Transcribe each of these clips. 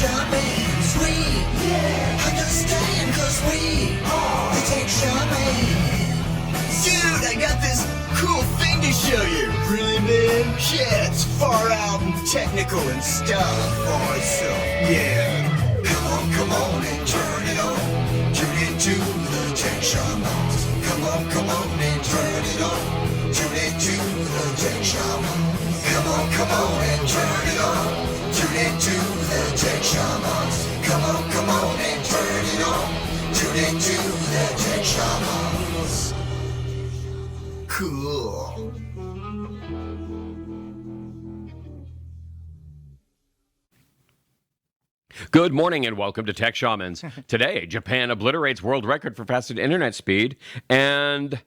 Shamans, we understand cause we are the Tech Shamans. Dude, I got this cool thing to show you. Really, man? Yeah, it's far out and technical and stuff. Awesome. Yeah. Come on and turn it on. Tune into the Tech Shamans. Come on and turn it on. Tune into the Tech Shamans. Come on and turn it on. Tune into the Tech Shamans. Come on and turn it on. Tune into the Tech Shamans. Cool. Good morning and welcome to Tech Shamans. Today, Japan obliterates world record for fastest internet speed, and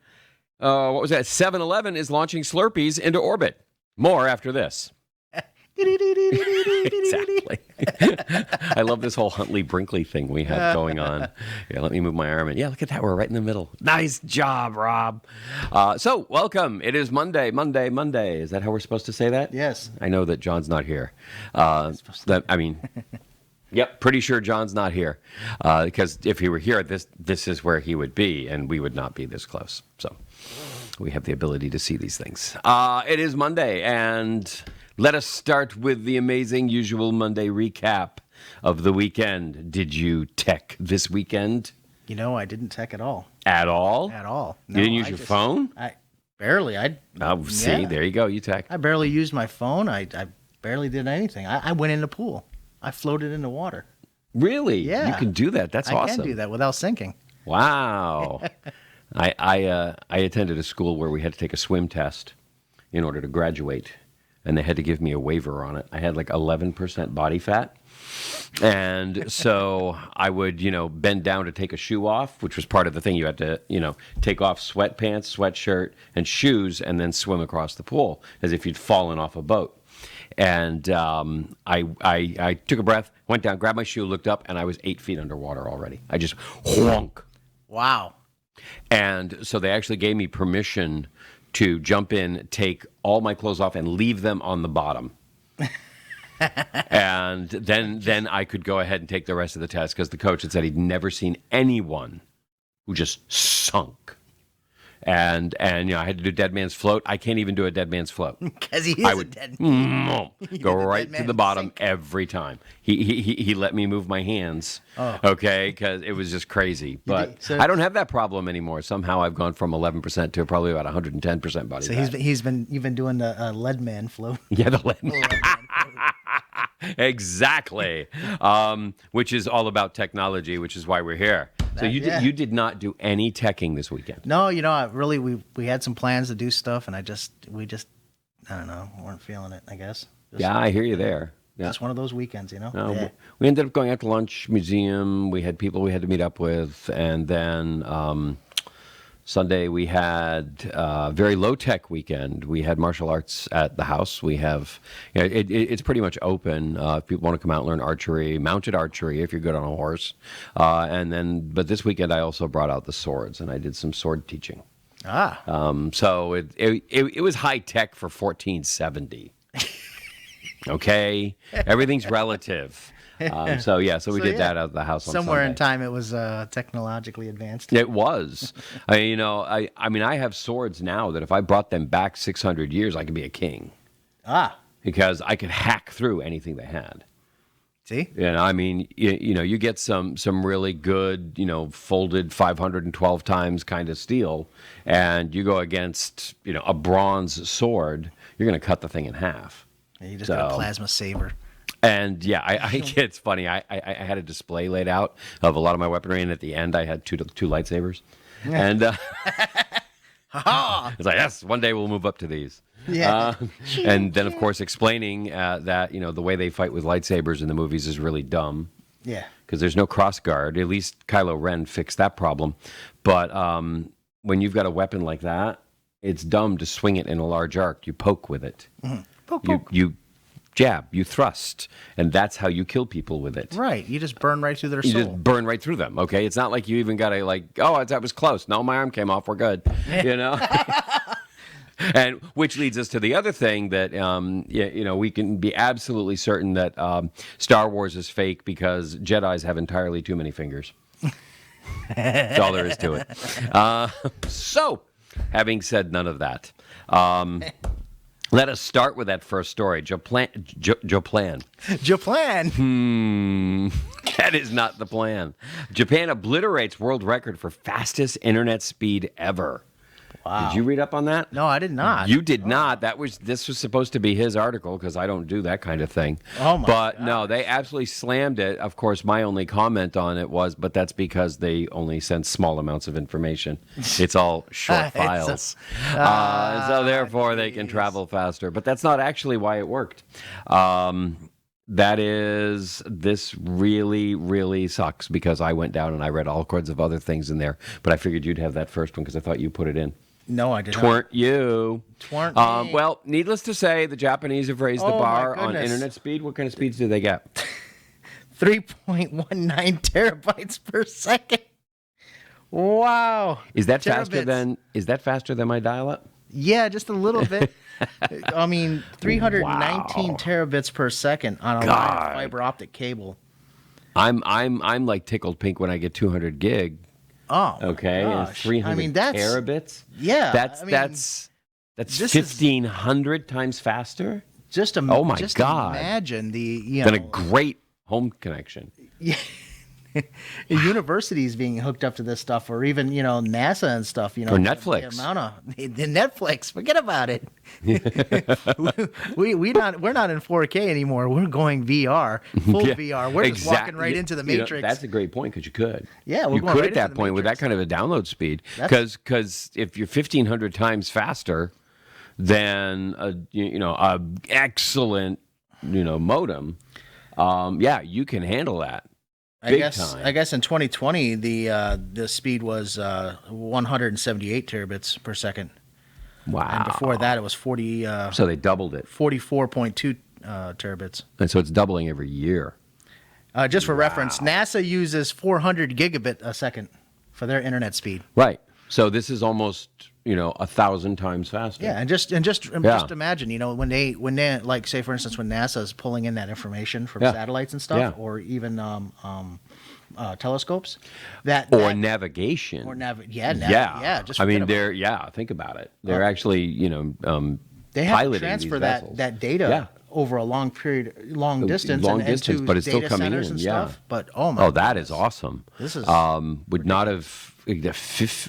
7-Eleven is launching Slurpees into orbit. More after this. Exactly. I love this whole Huntley-Brinkley thing we have going on. Yeah, let me move my arm in. Yeah, look at that. We're right in the middle. Nice job, Rob. So, welcome. It is Monday. Is that how we're supposed to say that? Yes. I know that John's not here. Yep, pretty sure John's not here. Because if he were here, this is where he would be, and we would not be this close. So, we have the ability to see these things. It is Monday, and let us start with the amazing usual Monday recap of the weekend. Did you tech this weekend? You know, I didn't tech at all. At all? At all. No, you didn't use your phone? I barely. See, there you go. You tech. I barely used my phone. I barely did anything. I went in the pool. I floated in the water. Really? Yeah. You can do that. That's awesome. I can do that without sinking. Wow. I attended a school where we had to take a swim test in order to graduate, and they had to give me a waiver on it. I had like 11% body fat, and so I would, bend down to take a shoe off, which was part of the thing. You had to, take off sweatpants, sweatshirt, and shoes, and then swim across the pool as if you'd fallen off a boat. And I took a breath, went down, grabbed my shoe, looked up, and I was 8 feet underwater already. I just whonk. Wow. And so they actually gave me permission to jump in, take all my clothes off, and leave them on the bottom. And then I could go ahead and take the rest of the test because the coach had said he'd never seen anyone who just sunk. And I had to do dead man's float. I can't even do a dead man's float. Because he is a dead man. Go right to the bottom every time. He let me move my hands, okay, because it was just crazy. But I don't have that problem anymore. Somehow I've gone from 11% to probably about 110% body fat. So you've been doing the lead man float. Yeah, the lead man. Exactly. Which is all about technology, which is why we're here. So you did not do any teching this weekend? No, we had some plans to do stuff, and we just I don't know, weren't feeling it, I guess. I hear you there. Yeah. Just one of those weekends, No, we ended up going out to lunch, museum. We had people we had to meet up with, and then Sunday we had a very low-tech weekend. We had martial arts at the house. We have, it's pretty much open. If people want to come out and learn archery, mounted archery if you're good on a horse. But this weekend I also brought out the swords, and I did some sword teaching. So it was high-tech for 1470. Okay? Everything's relative. So we did that out of the house on somewhere Sunday. in time it was technologically advanced. It was. I have swords now that if I brought them back 600 years, I could be a king. Because I could hack through anything they had. See? You get some really good, folded 512 times kind of steel, and you go against, a bronze sword, you're going to cut the thing in half. Yeah, you just got a plasma saber. And it's funny. I had a display laid out of a lot of my weaponry, and at the end, I had two lightsabers. Yeah. And it's like, yes, one day we'll move up to these. Yeah. And then, of course, explaining that the way they fight with lightsabers in the movies is really dumb. Yeah. Because there's no cross guard. At least Kylo Ren fixed that problem. But when you've got a weapon like that, it's dumb to swing it in a large arc. You poke with it. Mm-hmm. Poke. You jab, you thrust, and that's how you kill people with it. Right. You just burn right through their soul. You just burn right through them, okay? It's not like you even got to that was close. No, my arm came off. We're good. And which leads us to the other thing that we can be absolutely certain that Star Wars is fake because Jedis have entirely too many fingers. That's all there is to it. So, having said none of that, let us start with that first story. Japan. Japan. That is not the plan. Japan obliterates world record for fastest internet speed ever. Wow. Did you read up on that? No, I did not. You did not. This was supposed to be his article because I don't do that kind of thing. Oh my But gosh. no, they absolutely slammed it. Of course, my only comment on it was, but that's because they only send small amounts of information. It's all short files. So therefore they can travel faster. But that's not actually why it worked. This really, really sucks because I went down and I read all kinds of other things in there. But I figured you'd have that first one because I thought you put it in. No, I did not. Tweren't you? Tweren't me. Well, needless to say, the Japanese have raised the Oh, my bar on goodness. internet speed. What kind of speeds do they get? 3.19 terabytes per second. Wow. Is that faster Terabits. than my dial-up? Yeah, just a little bit. I mean, 319 terabits per second on a line of fiber optic cable. I'm like tickled pink when I get 200 gig. Oh, Okay, my and gosh. 300 I mean, that's terabits. yeah. That's I mean, that's this is- 1,500 times faster just oh my just God. imagine the than a great home connection. universities being hooked up to this stuff, or even NASA and stuff. Or Netflix. The amount of the Netflix. Forget about it. we're not in 4K anymore. We're going VR, full VR. We're just walking right into the Matrix. That's a great point because you could. Yeah, we're you going could right at that into the point with that Matrix. kind of a download speed. That's- Because if you're 1,500 times faster than a excellent modem, you can handle that. Big time. I guess in 2020 the speed was 178 terabits per second. Wow. And before that it was 40 So they doubled it. 44.2 terabits. And so it's doubling every year. Just for reference, NASA uses 400 gigabit a second for their internet speed. Right. So this is almost, 1,000 times faster. Yeah, and just imagine, when they like, say for instance, when NASA is pulling in that information from satellites and stuff, or even telescopes, Or navigation. Just I mean, forget about think about it. They're actually, they have to piloting transfer these vessels. that data over a long distance, distance, to but it's still data coming centers in. and Yeah. stuff. But oh my, that is awesome. This is would not have.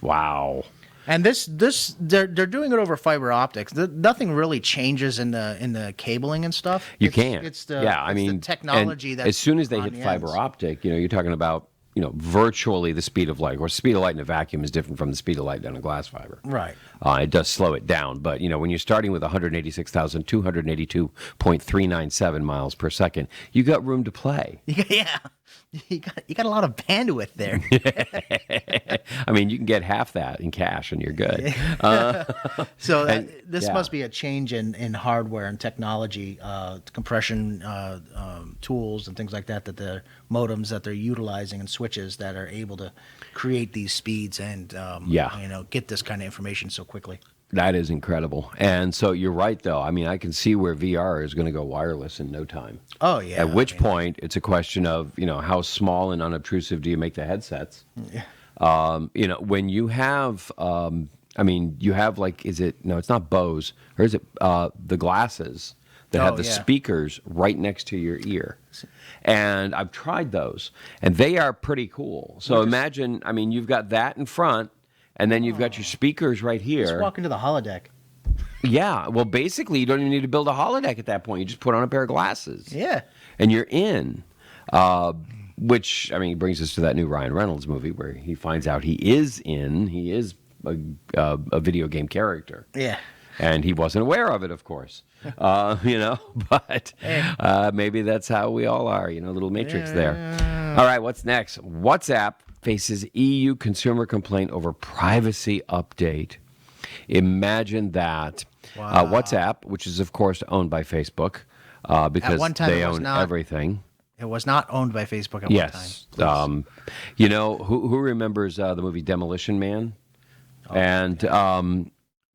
Wow. And they're doing it over fiber optics. Nothing really changes in the cabling and stuff. You can't. It's the the technology that as soon as they hit fiber optic, you're talking about virtually the speed of light. Of course, speed of light in a vacuum is different from the speed of light down a glass fiber. Right. It does slow it down, but when you're starting with 186,282.397 miles per second, you got room to play. Yeah. You got a lot of bandwidth there. I mean, you can get half that in cash and you're good. So this must be a change in hardware and technology, compression tools and things like that the modems that they're utilizing and switches that are able to create these speeds and get this kind of information so quickly. That is incredible. And so you're right, though. I mean, I can see where VR is going to go wireless in no time. Oh, yeah. At which point, it's a question of, how small and unobtrusive do you make the headsets? Yeah. When you have, you have it's not Bose, or is it the glasses that have the speakers right next to your ear? And I've tried those, and they are pretty cool. So imagine, you've got that in front, and then you've got your speakers right here. Just walk into the holodeck. Yeah. Well, basically, you don't even need to build a holodeck at that point. You just put on a pair of glasses. Yeah. And you're in. Which, brings us to that new Ryan Reynolds movie where he finds out he is a video game character. Yeah. And he wasn't aware of it, of course. But maybe that's how we all are, little matrix there. All right, what's next? WhatsApp faces EU consumer complaint over privacy update. Imagine that. Wow. WhatsApp, which is, of course, owned by Facebook, because At one time they it was own not. everything. It was not owned by Facebook at Yes. one time. Who remembers the movie Demolition Man? And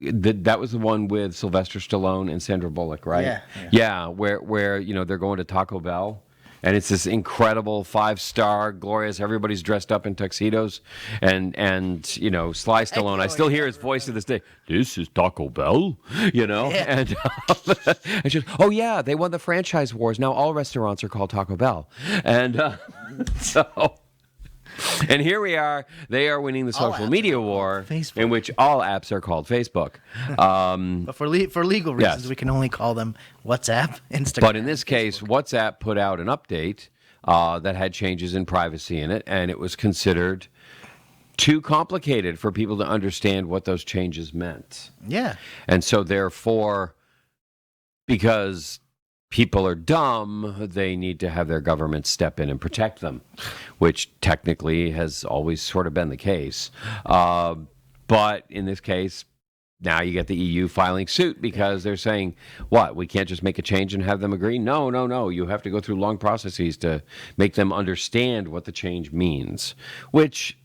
that was the one with Sylvester Stallone and Sandra Bullock, right? Yeah. Yeah, where they're going to Taco Bell. And it's this incredible 5-star, glorious. Everybody's dressed up in tuxedos, and Sly Stallone. I still hear his voice to this day. This is Taco Bell, Yeah. And just, oh yeah, they won the franchise wars. Now all restaurants are called Taco Bell, and so. And here we are. They are winning the social media war, Facebook. in which all apps are called Facebook. But for legal reasons, Yes. we can only call them WhatsApp, Instagram. But in this case, WhatsApp put out an update that had changes in privacy in it, and it was considered too complicated for people to understand what those changes meant. Yeah. And so therefore, because people are dumb, they need to have their government step in and protect them, which technically has always sort of been the case. But in this case, now you get the EU filing suit because they're saying, what, we can't just make a change and have them agree? No. You have to go through long processes to make them understand what the change means, which,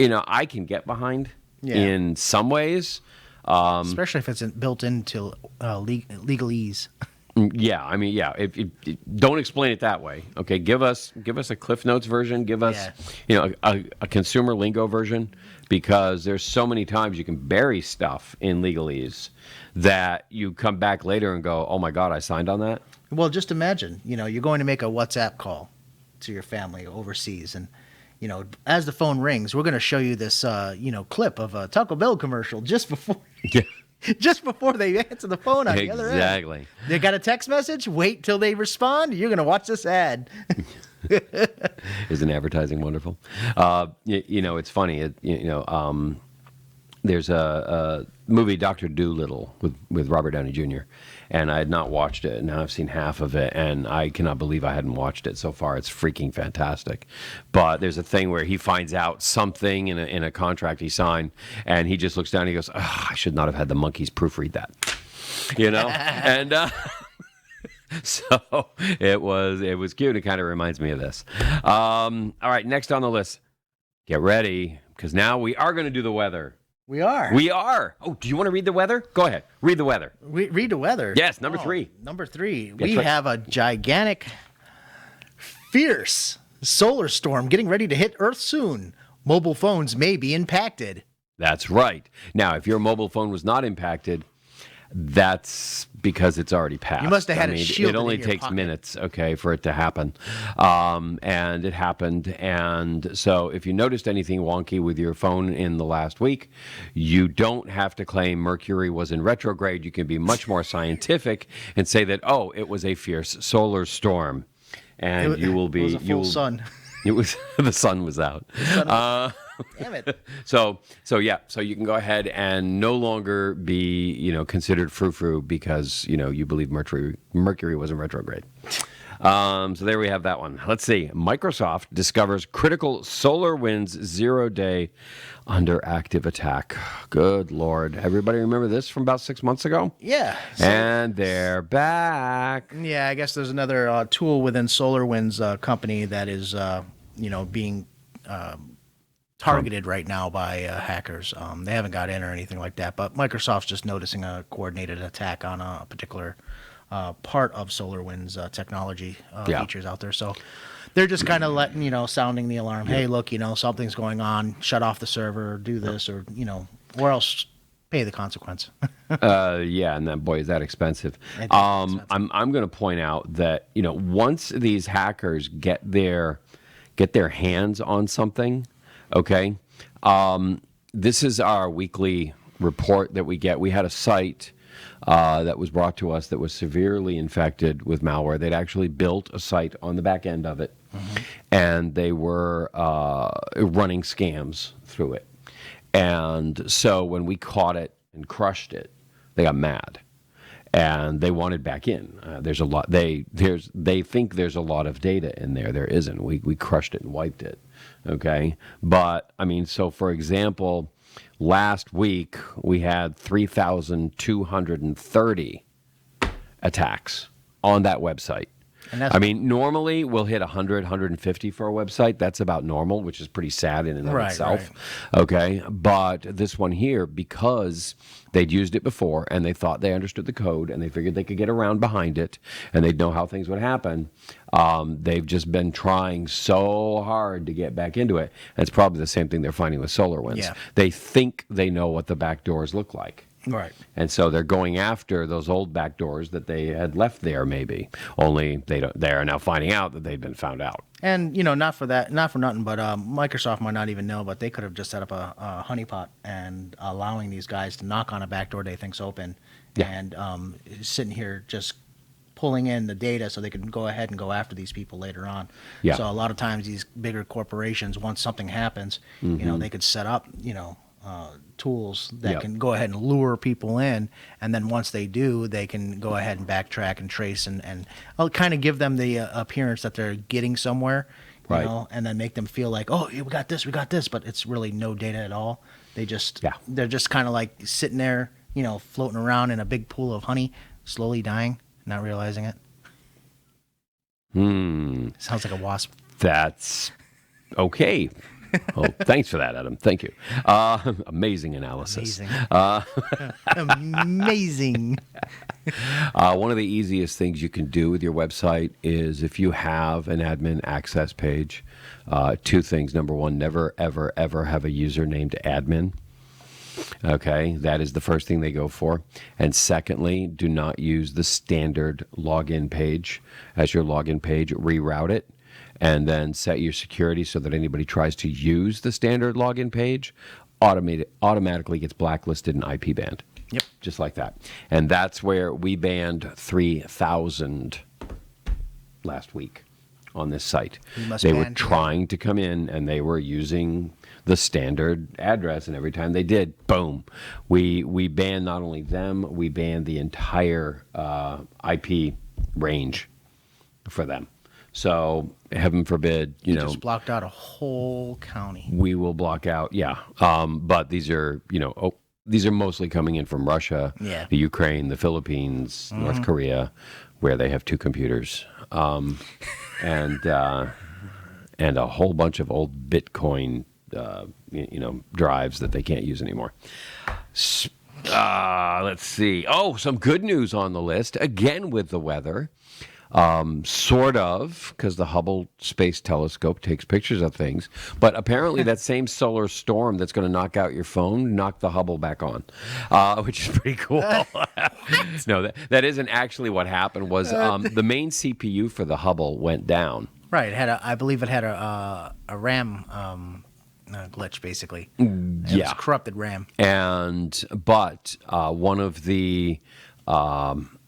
I can get behind in some ways. Especially if it's built into legalese. Yeah, don't explain it that way. Okay, give us a Cliff Notes version. Give us, a consumer lingo version, because there's so many times you can bury stuff in legalese that you come back later and go, oh my God, I signed on that. Well, just imagine, you're going to make a WhatsApp call to your family overseas, and as the phone rings, we're going to show you this, clip of a Taco Bell commercial just before. Yeah. Just before they answer the phone on the other end. Exactly. They got a text message. Wait till they respond. You're going to watch this ad. Isn't advertising wonderful? It's funny. There's a movie, Dr. Dolittle, with Robert Downey Jr., and I had not watched it. Now I've seen half of it, and I cannot believe I hadn't watched it so far. It's freaking fantastic. But there's a thing where he finds out something in a contract he signed, and he just looks down and he goes, I should not have had the monkeys proofread that. And so it was cute. It kind of reminds me of this. All right, next on the list. Get ready, because now we are going to do the weather. We are. Oh, do you want to read the weather? Go ahead. Read the weather. Read the weather. Yes, number 3. Number 3. That's We right. have a gigantic, fierce solar storm getting ready to hit Earth soon. Mobile phones may be impacted. That's right. Now, if your mobile phone was not impacted, that's because it's already passed. You must have had it shielded It only in your takes pocket. minutes, for it to happen. And it happened. And so if you noticed anything wonky with your phone in the last week, you don't have to claim Mercury was in retrograde. You can be much more scientific and say that, it was a fierce solar storm. And you will be... It was a full sun. It was... The sun was out. Damn it. So you can go ahead and no longer be, considered frou-frou because, you believe Mercury was in retrograde. So there we have that one. Let's see. Microsoft discovers critical SolarWinds 0-day under active attack. Good Lord. Everybody remember this from about 6 months ago? Yeah. And they're back. Yeah, I guess there's another tool within SolarWinds company that is, being targeted right now by hackers. They haven't got in or anything like that, but Microsoft's just noticing a coordinated attack on a particular part of SolarWinds technology features out there. So they're just kind of letting, sounding the alarm. Hey, look, something's going on. Shut off the server, do this, or, or else pay the consequence. And then, boy, is that expensive. I'm going to point out that, once these hackers get their hands on something, okay. This is our weekly report that we get. We had a site that was brought to us that was severely infected with malware. They'd actually built a site on the back end of it, and they were running scams through it. And so when we caught it and crushed it, they got mad. And they wanted back in. There's a lot. They think there's a lot of data in there. There isn't. We crushed it and wiped it. Okay, but so for example, last week we had 3,230 attacks on that website. And that's I mean, normally we'll hit 100, 150 for a website. That's about normal, which is pretty sad in and of Right, itself. Okay. But this one here, because they'd used it before and they thought they understood the code and they figured they could get around behind it and they'd know how things would happen, they've just been trying so hard to get back into it. And it's probably the same thing they're finding with SolarWinds. Yeah. They think they know what the back doors look like. Right. And so they're going after those old back doors that they had left there, maybe. Only they are now finding out that they've been found out. And, not for nothing, but Microsoft might not even know, but they could have just set up a honeypot and allowing these guys to knock on a back door they think's open and sitting here just pulling in the data so they can go ahead and go after these people later on. Yeah. So a lot of times these bigger corporations, once something happens, they could set up, tools that can go ahead and lure people in, and then once they do, they can go ahead and backtrack and trace and I'll kind of give them the appearance that they're getting somewhere, and then make them feel like, oh, yeah, we got this, but it's really no data at all. They're just kind of like sitting there, floating around in a big pool of honey, slowly dying, not realizing it. Sounds like a wasp. That's okay. Oh, thanks for that, Adam. Thank you. Amazing analysis. Amazing. One of the easiest things you can do with your website is if you have an admin access page, two things. Number one, never, ever, ever have a user named admin. Okay, that is the first thing they go for. And secondly, do not use the standard login page as your login page. Reroute it. And then set your security so that anybody tries to use the standard login page, automatically gets blacklisted and IP banned. Yep. Just like that. And that's where we banned 3,000 last week on this site. They were trying to come in and they were using the standard address, and every time they did, boom. We banned not only them, we banned the entire IP range for them. So, heaven forbid, you know, just blocked out a whole county. We will block out, but these are, these are mostly coming in from Russia, the Ukraine, the Philippines, North Korea, where they have 2 computers, and a whole bunch of old Bitcoin, drives that they can't use anymore. Let's see. Oh, some good news on the list again with the weather. Sort of, because the Hubble Space Telescope takes pictures of things. But apparently that same solar storm that's going to knock out your phone knocked the Hubble back on, which is pretty cool. No, that isn't actually what happened. Was the main CPU for the Hubble went down. Right. I believe it had a RAM glitch, basically. It was corrupted RAM. But one of the...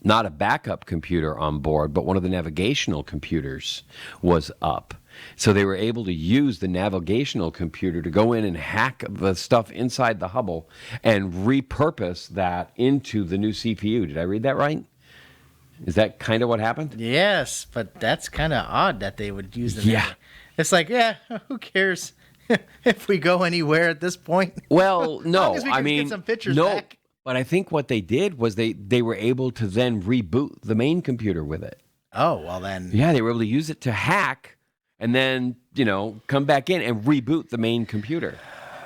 not a backup computer on board, but one of the navigational computers was up. So they were able to use the navigational computer to go in and hack the stuff inside the Hubble and repurpose that into the new CPU. Did I read that right? Is that kind of what happened? Yes, but that's kind of odd that they would use the It's like, who cares if we go anywhere at this point? Well, no. As long as we can get some pictures back. But I think what they did was they were able to then reboot the main computer with it. Oh, well then. Yeah, they were able to use it to hack and then, come back in and reboot the main computer.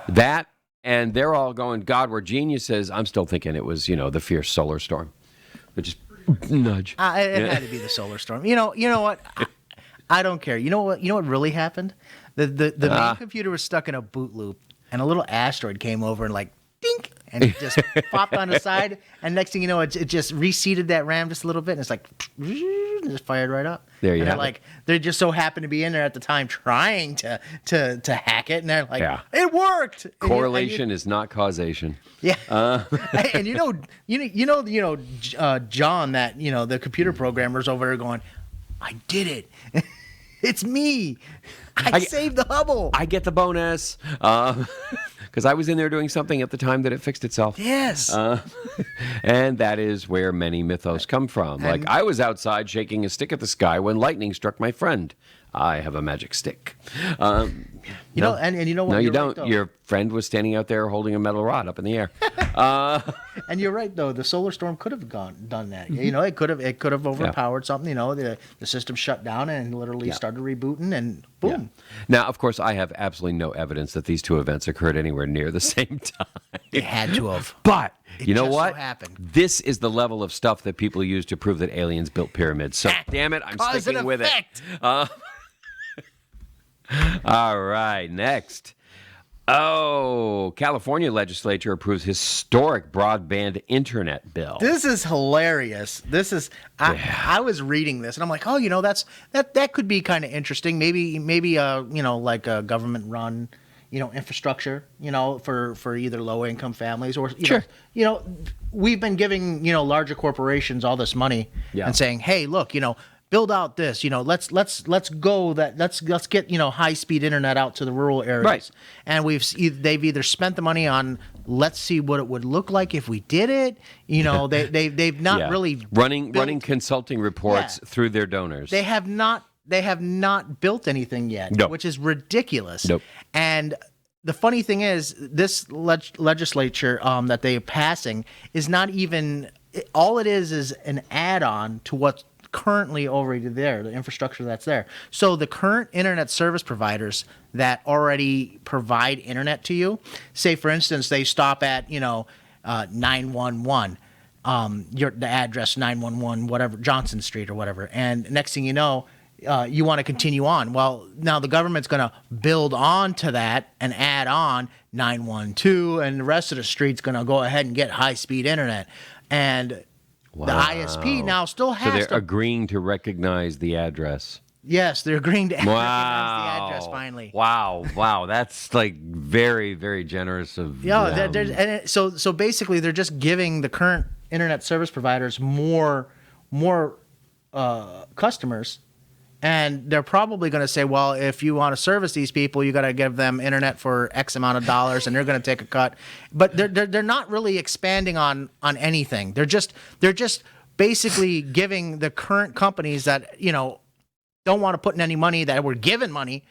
That, and they're all going, God, we're geniuses. I'm still thinking it was, the fierce solar storm. Which is nudge. It had to be the solar storm. You know what? I don't care. You know what really happened? The main computer was stuck in a boot loop and a little asteroid came over and like, dink, and it just popped on the side, and next thing you know, it just reseated that RAM just a little bit, and it's like, it just fired right up. There you have it. They just so happened to be in there at the time trying to hack it, and they're like, it worked. Correlation is not causation. Yeah, and John, that the computer programmers over there going, I did it. It's me. I saved the Hubble. I get the bonus. Because I was in there doing something at the time that it fixed itself. Yes. And that is where many mythos come from. Like, I was outside shaking a stick at the sky when lightning struck my friend. I have a magic stick. You know, and you know what? No, you You're don't. right, though. Your friend was standing out there holding a metal rod up in the air. And you're right, though. The solar storm could have done that. You know, it could have overpowered something. You know, the system shut down and literally started rebooting, and boom. Yeah. Now, of course, I have absolutely no evidence that these two events occurred anywhere near the same time. It had to have. But It you know just so what? happened. This is the level of stuff that people use to prove that aliens built pyramids. So, damn it, I'm Cause and sticking with it. effect. All right, next. Oh, California legislature approves historic broadband internet bill. This is hilarious. I was reading this and I'm like, oh, you know, that could be kind of interesting. Maybe you know, like a government run, you know, infrastructure, you know, for either low income families or you know, we've been giving, you know, larger corporations all this money and saying, hey, look, you know, build out this, you know, let's get, you know, high speed internet out to the rural areas. Right. And they've either spent the money on, let's see what it would look like if we did it. You know, they've not really running consulting reports through their donors. They have not built anything yet, which is ridiculous. Nope. And the funny thing is, this legislature that they are passing is not even, all it is an add-on to what's currently already there, the infrastructure that's there. So the current internet service providers that already provide internet to you, say for instance they stop at 911, the address 911 whatever, Johnson Street or whatever, and next thing you know, you want to continue on. Well, now the government's going to build on to that and add on 912, and the rest of the street's going to go ahead and get high-speed internet. And the ISP now still has to... So they're agreeing to recognize the address. Yes, they're agreeing to recognize the address finally. Wow. That's like very, very generous of them. So basically they're just giving the current internet service providers more customers. And they're probably going to say, well, if you want to service these people, you got to give them internet for X amount of dollars, and they're going to take a cut. But they're not really expanding on anything. They're just basically giving the current companies that, you know, don't want to put in any money, that were given money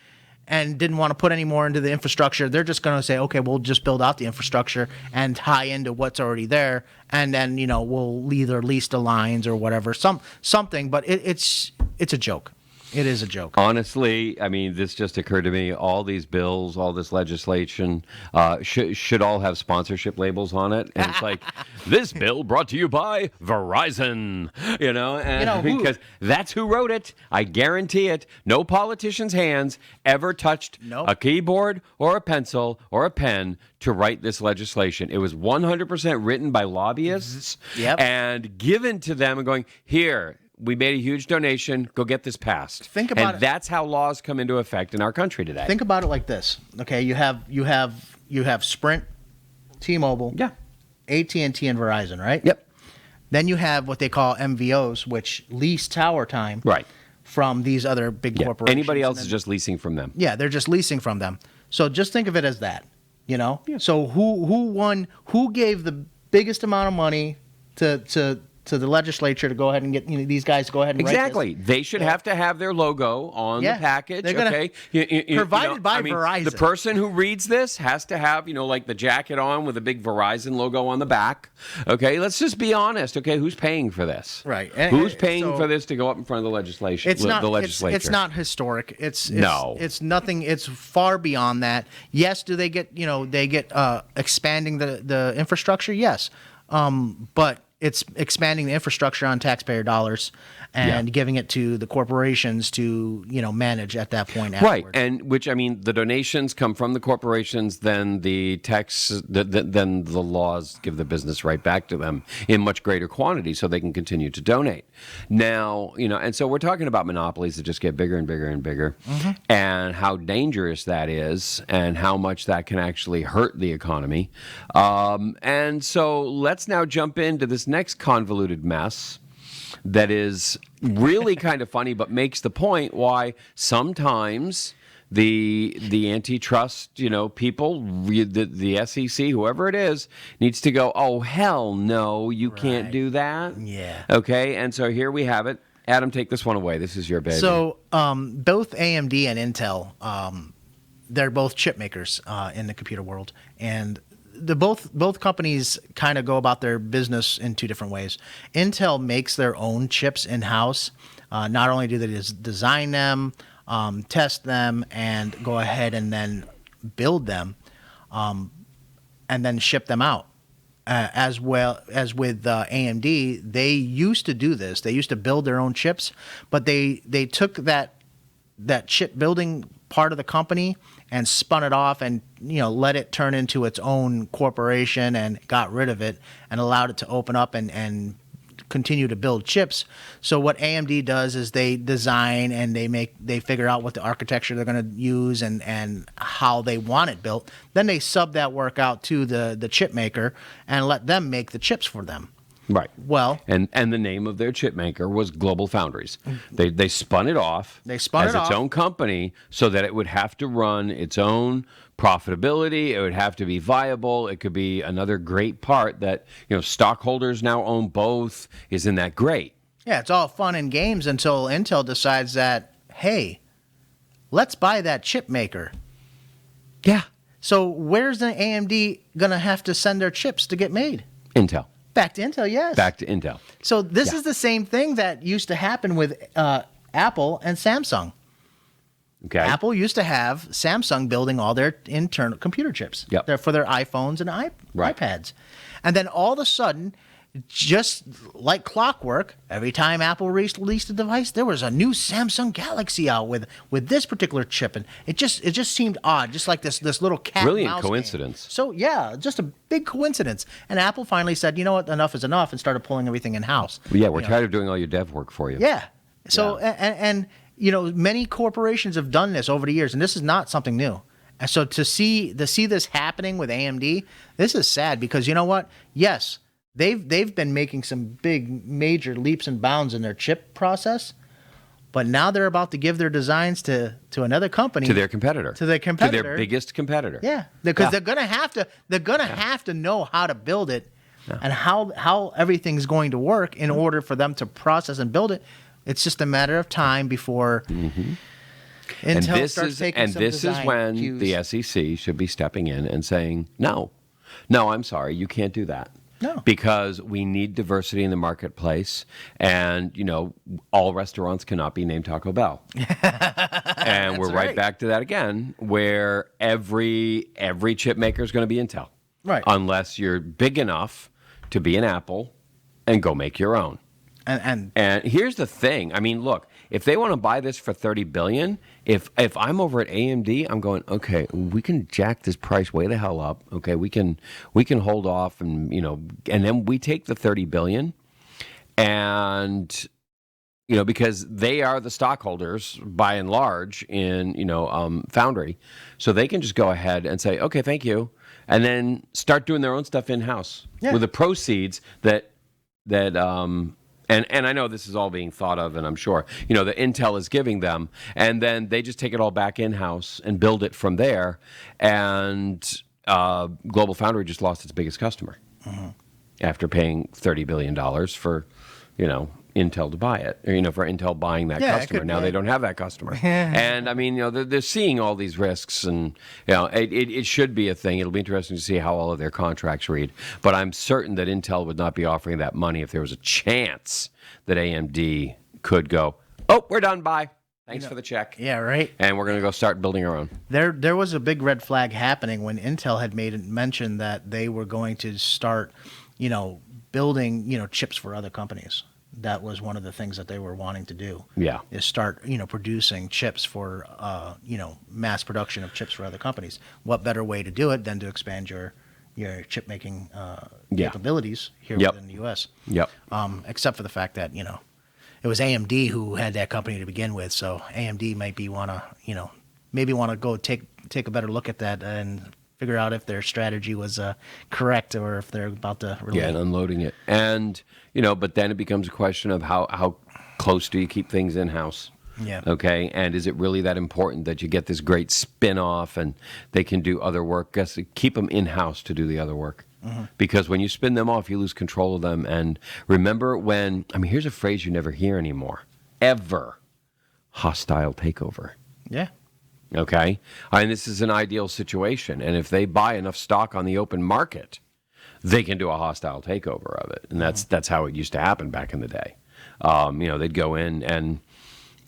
and didn't want to put any more into the infrastructure. They're just going to say, okay, we'll just build out the infrastructure and tie into what's already there, and then, you know, we'll either lease the lines or whatever, something. But it's a joke. It is a joke. Honestly, I mean, this just occurred to me. All these bills, all this legislation should all have sponsorship labels on it. And it's like, this bill brought to you by Verizon, you know, and because that's who wrote it. I guarantee it. No politician's hands ever touched a keyboard or a pencil or a pen to write this legislation. It was 100% written by lobbyists and given to them and going, here, we made a huge donation. Go get this passed. Think about it. That's how laws come into effect in our country today. Think about it like this. Okay, you have Sprint, T-Mobile, AT&T, and Verizon, right? Yep. Then you have what they call MVOs, which lease tower time from these other big corporations. Anybody else is just leasing from them. Yeah, they're just leasing from them. So just think of it as that. You know. Yeah. So who gave the biggest amount of money to the legislature to go ahead and get these guys to go ahead and exactly. They should have to have their logo on the package. Okay, provided by Verizon. The person who reads this has to have like the jacket on with a big Verizon logo on the back. Okay, let's just be honest. Okay, who's paying for this? Right. Who's paying for this to go up in front of the legislation? It's not. The legislature. It's not historic. It's nothing. It's far beyond that. Yes. Do they get expanding the infrastructure? Yes. But it's expanding the infrastructure on taxpayer dollars and giving it to the corporations to, manage at that point afterwards. Right, and which, I mean, the donations come from the corporations, then the then the laws give the business right back to them in much greater quantity so they can continue to donate. Now, and so we're talking about monopolies that just get bigger and bigger and bigger, and how dangerous that is and how much that can actually hurt the economy. And so let's now jump into this next convoluted mess that is really kind of funny, but makes the point why sometimes the antitrust, people, the SEC, whoever it is, needs to go, oh, hell no, you can't do that. Yeah. Okay, and so here we have it. Adam, take this one away. This is your baby. So both AMD and Intel, they're both chip makers in the computer world, and both companies kind of go about their business in two different ways. Intel makes their own chips in-house. Not only do they design them, test them, and go ahead and then build them, and then ship them out. As well as with AMD, they used to do this. They used to build their own chips, but they took that chip building part of the company and spun it off and let it turn into its own corporation and got rid of it and allowed it to open up and continue to build chips. So what AMD does is they design and they figure out what the architecture they're going to use and how they want it built. Then they sub that work out to the chip maker and let them make the chips for them. Right. Well, and the name of their chip maker was Global Foundries. They spun it off as its own company so that it would have to run its own profitability. It would have to be viable. It could be another great part that stockholders now own both. Isn't that great? Yeah, it's all fun and games until Intel decides that, hey, let's buy that chip maker. Yeah. So where's the AMD going to have to send their chips to get made? Intel. Back to Intel, yes. Back to Intel. So this is the same thing that used to happen with Apple and Samsung. Okay. Apple used to have Samsung building all their internal computer chips for their iPhones and iPads. And then all of a sudden, just like clockwork, every time Apple released a device, there was a new Samsung Galaxy out with this particular chip, and it just seemed odd, just like this little cat Brilliant mouse coincidence. Game. So yeah, just a big coincidence. And Apple finally said, you know what, enough is enough, and started pulling everything in house. Yeah, we're tired of doing all your dev work for you. Yeah. So and many corporations have done this over the years, and this is not something new. And so to see this happening with AMD, this is sad because you know what? Yes. They've been making some big major leaps and bounds in their chip process, but now they're about to give their designs to another company, to their competitor, to their biggest competitor. Yeah, because they're gonna have to know how to build it and how everything's going to work in order for them to process and build it. It's just a matter of time before Intel starts taking some this is when cues. the SEC should be stepping in and saying, no, I'm sorry, you can't do that. No. Because we need diversity in the marketplace, and all restaurants cannot be named Taco Bell. And we're right back to that again, where every chip maker is going to be Intel, right? Unless you're big enough to be an Apple and go make your own. And here's the thing. I mean, look, if they want to buy this for $30 billion, if I'm over at AMD, I'm going, okay, we can jack this price way the hell up. Okay, we can hold off and and then we take the $30 billion, and because they are the stockholders by and large in Foundry, so they can just go ahead and say, okay, thank you, and then start doing their own stuff in house with the proceeds that. And I know this is all being thought of, and I'm sure, the Intel is giving them, and then they just take it all back in-house and build it from there, and Global Foundry just lost its biggest customer after paying $30 billion for, Intel to buy it, or, for Intel buying that customer. Now they don't have that customer. And, I mean, they're seeing all these risks, and, it should be a thing. It'll be interesting to see how all of their contracts read. But I'm certain that Intel would not be offering that money if there was a chance that AMD could go, oh, we're done, bye. Thanks for the check. Yeah, right. And we're going to go start building our own. There was a big red flag happening when Intel had made mention that they were going to start, building, chips for other companies. That was one of the things that they were wanting to do. Yeah, is start producing chips for mass production of chips for other companies. What better way to do it than to expand your chip making capabilities here within the U.S. Yep. Except for the fact that it was AMD who had that company to begin with, so AMD might be want to go take a better look at that and figure out if their strategy was correct or if they're about to and unloading it. And but then it becomes a question of how close do you keep things in house? Yeah. Okay. And is it really that important that you get this great spin-off and they can do other work? Guess keep them in house to do the other work. Because when you spin them off, you lose control of them. And remember here's a phrase you never hear anymore. ever hostile takeover. Yeah. Okay? And this is an ideal situation. And if they buy enough stock on the open market, they can do a hostile takeover of it. And that's how it used to happen back in the day. They'd go in and,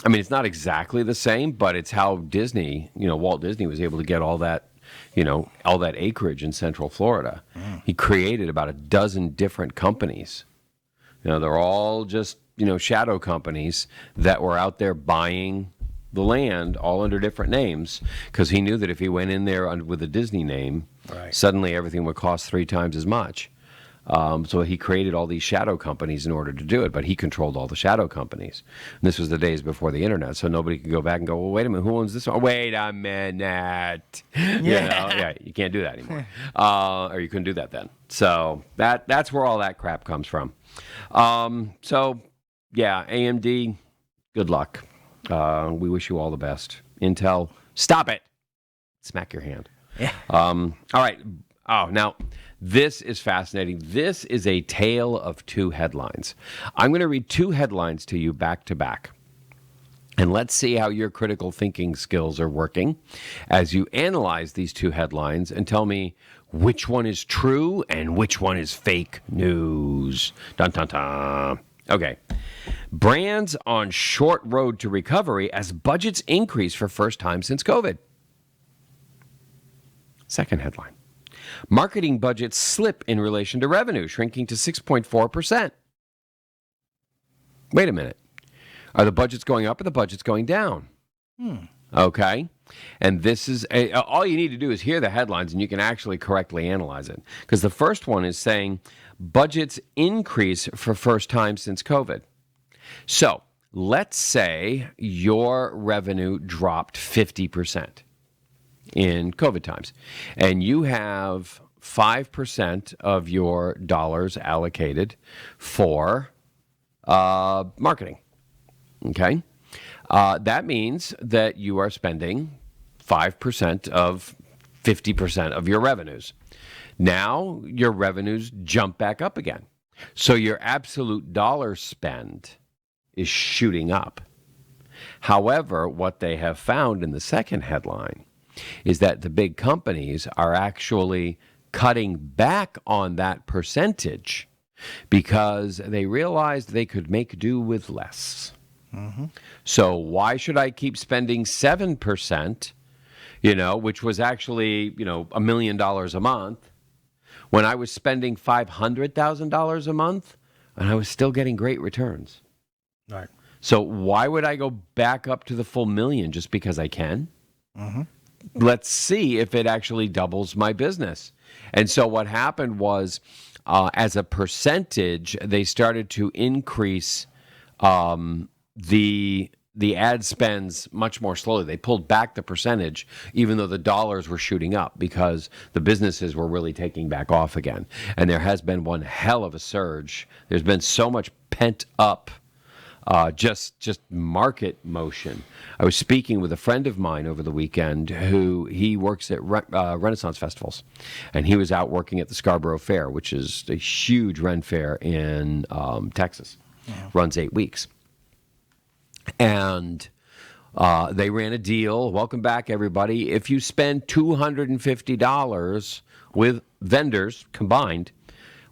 I mean, it's not exactly the same, but it's how Disney, Walt Disney was able to get all that acreage in Central Florida. He created about a dozen different companies. They're all just, shadow companies that were out there buying the land all under different names, because he knew that if he went in there with a Disney name, suddenly everything would cost 3 times as much. So he created all these shadow companies in order to do it, but he controlled all the shadow companies. And this was the days before the internet, so nobody could go back and go, well, wait a minute, who owns this one? Wait a minute. You can't do that anymore. Or you couldn't do that then. So that's where all that crap comes from. AMD, good luck. We wish you all the best. Intel, stop it. Smack your hand. Yeah. All right. Oh, now, this is fascinating. This is a tale of 2 headlines. I'm going to read 2 headlines to you back to back. And let's see how your critical thinking skills are working as you analyze these 2 headlines and tell me which one is true and which one is fake news. Dun, dun, dun. Okay. Brands on short road to recovery as budgets increase for first time since COVID. Second headline. Marketing budgets slip in relation to revenue, shrinking to 6.4%. Wait a minute. Are the budgets going up or the budgets going down? Okay. And this is, all you need to do is hear the headlines and you can actually correctly analyze it. Because the first one is saying budgets increase for first time since COVID. So let's say your revenue dropped 50% in COVID times, and you have 5% of your dollars allocated for marketing. Okay? That means that you are spending 5% of 50% of your revenues. Now your revenues jump back up again. So your absolute dollar spend is shooting up. However, what they have found in the second headline is that the big companies are actually cutting back on that percentage because they realized they could make do with less. So why should I keep spending 7%, which was actually, $1 million a month, when I was spending $500,000 a month and I was still getting great returns? Right. So why would I go back up to the full million just because I can? Let's see if it actually doubles my business. And so what happened was, as a percentage, they started to increase the ad spends much more slowly. They pulled back the percentage, even though the dollars were shooting up, because the businesses were really taking back off again. And there has been one hell of a surge. There's been so much pent up just market motion. I was speaking with a friend of mine over the weekend he works at Renaissance festivals, and he was out working at the Scarborough Fair, which is a huge Ren fair in Texas. Runs 8 weeks. And they ran a deal. Welcome back, everybody. If you spend $250 with vendors combined,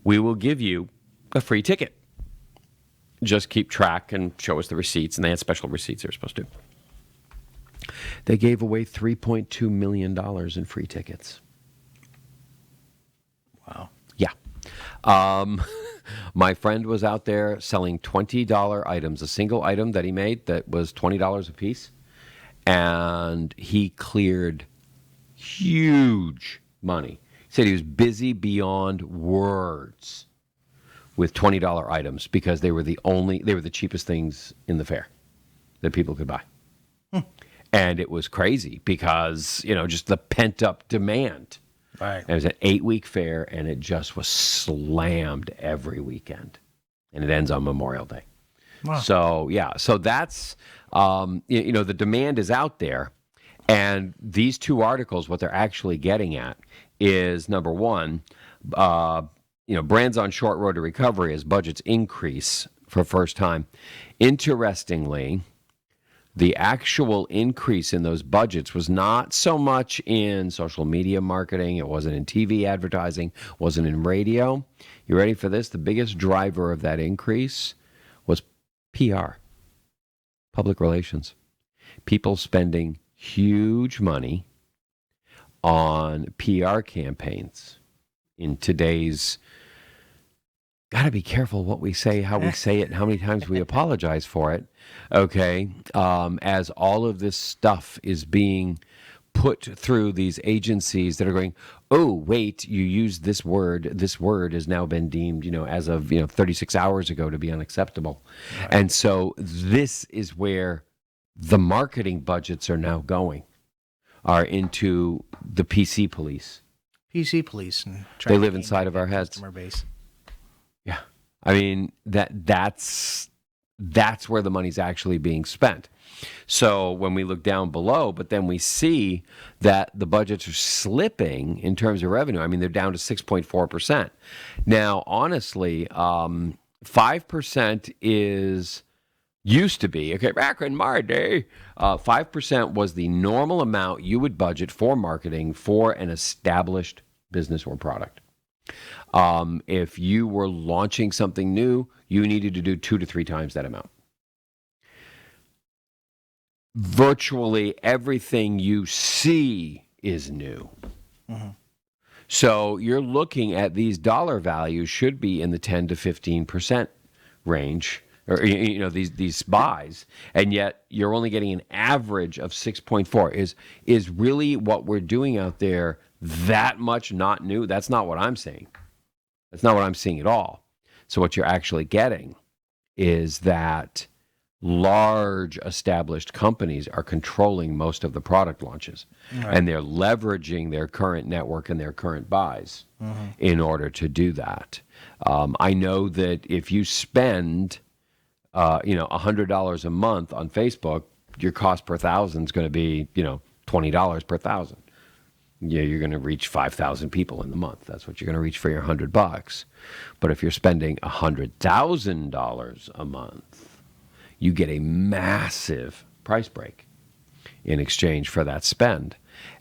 we will give you a free ticket. Just keep track and show us the receipts. And they had special receipts they were supposed to. They gave away $3.2 million in free tickets. Wow. Yeah. My friend was out there selling $20 items, a single item that he made that was $20 a piece. And he cleared huge money. He said he was busy beyond words with $20 items because they were the cheapest things in the fair that people could buy. And it was crazy because, just the pent up demand. Right. It was an 8-week fair, and it just was slammed every weekend. And it ends on Memorial Day. Wow. So that's, the demand is out there. And these 2 articles, what they're actually getting at is, number one, brands on short road to recovery as budgets increase for first time. Interestingly, the actual increase in those budgets was not so much in social media marketing. It wasn't in TV advertising, wasn't in radio. You ready for this? The biggest driver of that increase was PR, public relations. People spending huge money on PR campaigns in today's, got to be careful what we say, how we say it, how many times we apologize for it, okay? As all of this stuff is being put through these agencies that are going, oh, wait, you used this word has now been deemed, as of, 36 hours ago to be unacceptable. Right. And so this is where the marketing budgets are now going, are into the PC police. PC police. And they live inside of our heads. Customer base. Yeah. I mean, that's where the money's actually being spent. So when we look down below, but then we see that the budgets are slipping in terms of revenue. I mean, they're down to 6.4%. Now, honestly, 5% used to be, okay, back in my day, 5% was the normal amount you would budget for marketing for an established business or product. If you were launching something new, you needed to do 2 to 3 times that amount. Virtually everything you see is new. Mm-hmm. So you're looking at these dollar values should be in the 10 to 15% range, or these buys, and yet you're only getting an average of 6.4. Is really what we're doing out there that much not new? That's not what I'm saying. That's not what I'm seeing at all. So what you're actually getting is that large established companies are controlling most of the product launches, right, and they're leveraging their current network and their current buys in order to do that. I know that if you spend $100 a month on Facebook, your cost per thousand is going to be $20 per thousand. Yeah, you're going to reach 5,000 people in the month. That's what you're going to reach for your $100. But if you're spending $100,000 a month, you get a massive price break in exchange for that spend.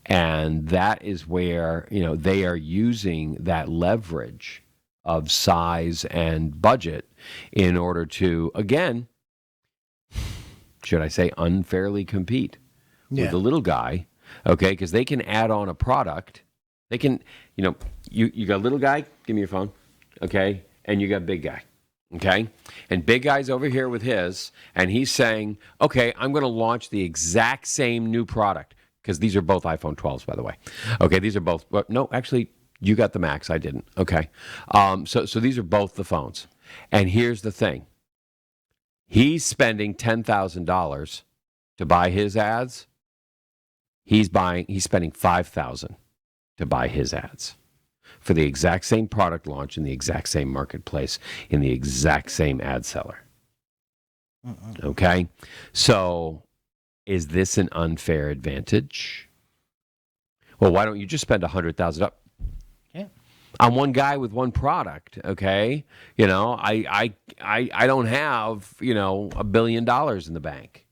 And that is where, they are using that leverage of size and budget in order to, again, should I say, unfairly compete with the little guy, okay? Because they can add on a product. They can, you got little guy, give me your phone, okay? And you got big guy. Okay, and big guy's over here with his, and he's saying, okay, I'm going to launch the exact same new product, because these are both iPhone 12s, by the way. Okay, these are both, no, actually, you got the Max, I didn't. Okay, so these are both the phones. And here's the thing. He's spending $10,000 to buy his ads. He's spending $5,000 to buy his ads for the exact same product launch in the exact same marketplace in the exact same ad seller. Okay? So is this an unfair advantage? Well, why don't you just spend $100,000 on one guy with one product, okay? I don't have, $1 billion in the bank.